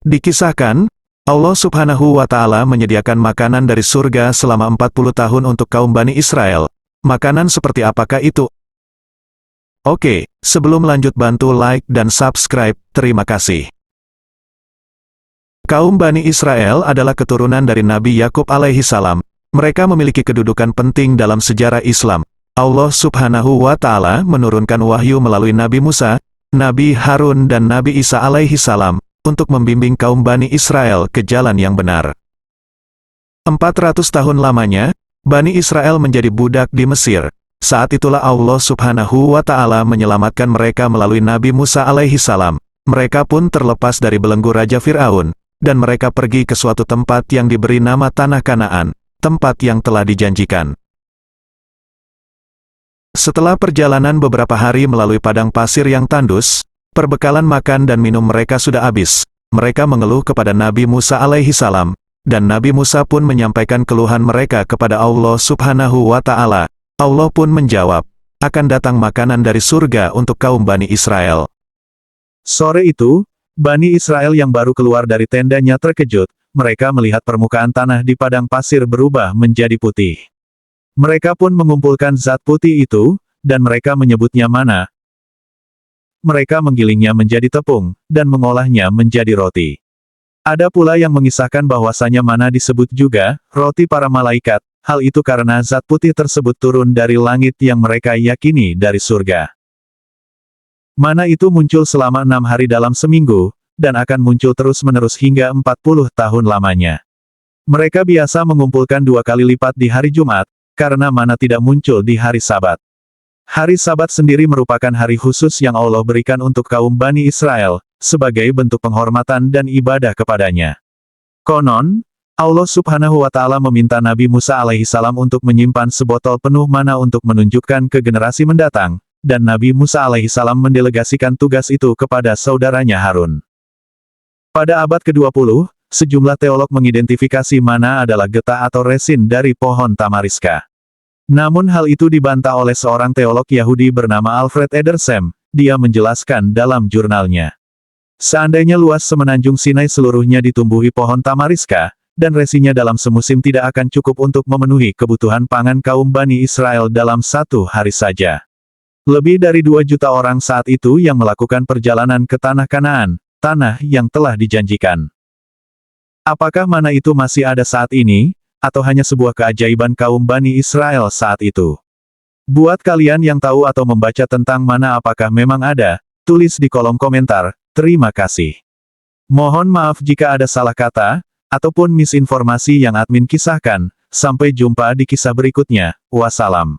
Dikisahkan, Allah Subhanahu wa Ta'ala menyediakan makanan dari surga selama 40 tahun untuk kaum Bani Israel. Makanan seperti apakah itu? Oke, sebelum lanjut bantu like dan subscribe, terima kasih. Kaum Bani Israel adalah keturunan dari Nabi Yakub alaihi salam. Mereka memiliki kedudukan penting dalam sejarah Islam. Allah Subhanahu wa Ta'ala menurunkan wahyu melalui Nabi Musa, Nabi Harun dan Nabi Isa alaihi salam, untuk membimbing kaum Bani Israel ke jalan yang benar. 400 tahun lamanya, Bani Israel menjadi budak di Mesir. Saat itulah Allah Subhanahu wa Ta'ala menyelamatkan mereka melalui Nabi Musa alaihi salam. Mereka pun terlepas dari belenggu Raja Fir'aun, dan mereka pergi ke suatu tempat yang diberi nama Tanah Kanaan, tempat yang telah dijanjikan. Setelah perjalanan beberapa hari melalui padang pasir yang tandus, perbekalan makan dan minum mereka sudah habis. Mereka mengeluh kepada Nabi Musa alaihi salam, dan Nabi Musa pun menyampaikan keluhan mereka kepada Allah Subhanahu wa Ta'ala. Allah pun menjawab, akan datang makanan dari surga untuk kaum Bani Israel. Sore itu, Bani Israel yang baru keluar dari tendanya terkejut, mereka melihat permukaan tanah di padang pasir berubah menjadi putih. Mereka pun mengumpulkan zat putih itu, dan mereka menyebutnya mana. Mereka menggilingnya menjadi tepung, dan mengolahnya menjadi roti. Ada pula yang mengisahkan bahwasanya mana disebut juga, roti para malaikat, hal itu karena zat putih tersebut turun dari langit yang mereka yakini dari surga. Mana itu muncul selama 6 hari dalam seminggu, dan akan muncul terus-menerus hingga 40 tahun lamanya. Mereka biasa mengumpulkan 2 kali lipat di hari Jumat, karena mana tidak muncul di hari Sabat. Hari Sabat sendiri merupakan hari khusus yang Allah berikan untuk kaum Bani Israel, sebagai bentuk penghormatan dan ibadah kepadanya. Konon, Allah Subhanahu wa Ta'ala meminta Nabi Musa alaihi salam untuk menyimpan sebotol penuh mana untuk menunjukkan ke generasi mendatang, dan Nabi Musa alaihi salam mendelegasikan tugas itu kepada saudaranya Harun. Pada abad ke-20, sejumlah teolog mengidentifikasi mana adalah getah atau resin dari pohon tamariska. Namun hal itu dibantah oleh seorang teolog Yahudi bernama Alfred Edersheim. Dia menjelaskan dalam jurnalnya, seandainya luas semenanjung Sinai seluruhnya ditumbuhi pohon tamariska, dan resinya dalam semusim tidak akan cukup untuk memenuhi kebutuhan pangan kaum Bani Israel dalam 1 hari saja. Lebih dari 2 juta orang saat itu yang melakukan perjalanan ke Tanah Kanaan, tanah yang telah dijanjikan. Apakah mana itu masih ada saat ini, atau hanya sebuah keajaiban kaum Bani Israel saat itu? Buat kalian yang tahu atau membaca tentang mana apakah memang ada, tulis di kolom komentar. Terima kasih. Mohon maaf jika ada salah kata, ataupun misinformasi yang admin kisahkan. Sampai jumpa di kisah berikutnya. Wassalam.